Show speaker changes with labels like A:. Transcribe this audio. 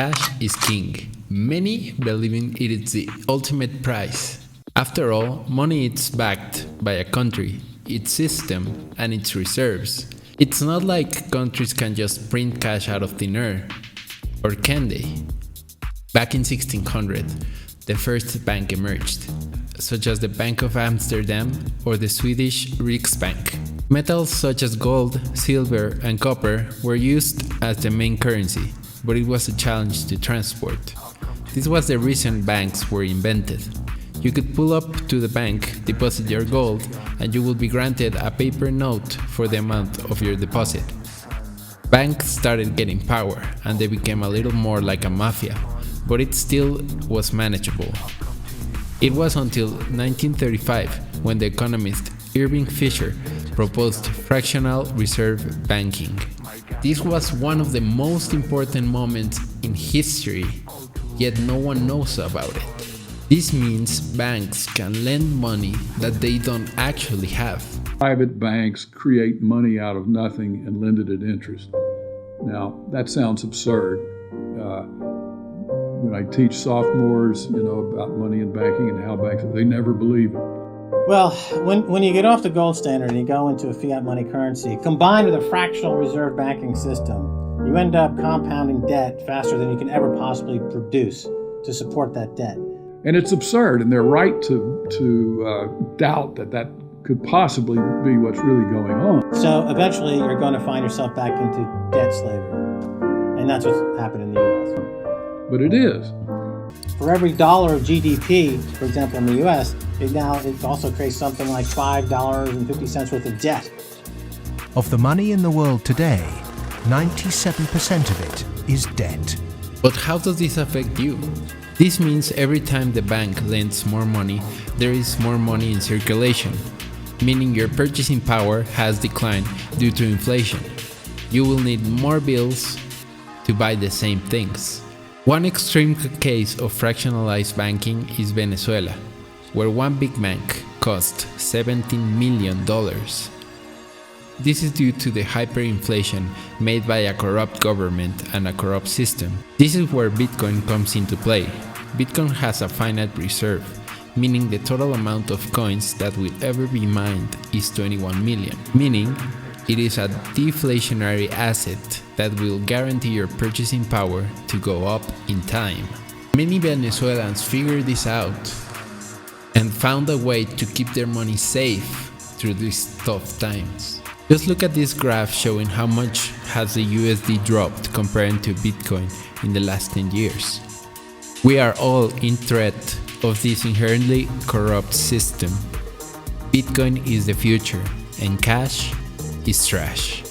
A: Cash is king. Many believing it is the ultimate prize. After all, money is backed by a country, its system, and its reserves. It's not like countries can just print cash out of thin air. Or can they? Back in 1600, the first bank emerged, such as the Bank of Amsterdam or the Swedish Riksbank. Metals such as gold, silver, and copper were used as the main currency, but it was a challenge to transport. This was the reason banks were invented. You could pull up to the bank, deposit your gold, and you will be granted a paper note for the amount of your deposit. Banks started getting power, and they became a little more like a mafia, but it still was manageable. It was until 1935 when the economist Irving Fisher proposed fractional reserve banking. This was one of the most important moments in history, yet no one knows about it. This means banks can lend money that they don't actually have.
B: Private banks create money out of nothing and lend it at interest. Now, that sounds absurd. When I teach sophomores, about money and banking and how banks, they never believe it.
C: Well, when you get off the gold standard and you go into a fiat money currency, combined with a fractional reserve banking system, you end up compounding debt faster than you can ever possibly produce to support that debt.
B: And it's absurd, and they're right to doubt that could possibly be what's really going on.
C: So eventually you're going to find yourself back into debt slavery. And that's what's happened in the U.S.
B: But it is.
C: For every dollar of GDP, for example, in the U.S., it also creates something like $5.50 worth of debt.
D: Of the money in the world today, 97% of it is debt.
A: But how does this affect you? This means every time the bank lends more money, there is more money in circulation, meaning your purchasing power has declined due to inflation. You will need more bills to buy the same things. One extreme case of fractionalized banking is Venezuela, where one big bank cost $17 million. This is due to the hyperinflation made by a corrupt government and a corrupt system. This is where Bitcoin comes into play. Bitcoin has a finite reserve, meaning the total amount of coins that will ever be mined is 21 million, meaning it is a deflationary asset that will guarantee your purchasing power to go up in time. Many Venezuelans figured this out and found a way to keep their money safe through these tough times. Just look at this graph showing how much has the USD dropped compared to Bitcoin in the last 10 years. We are all in threat of this inherently corrupt system. Bitcoin is the future, and cash is trash.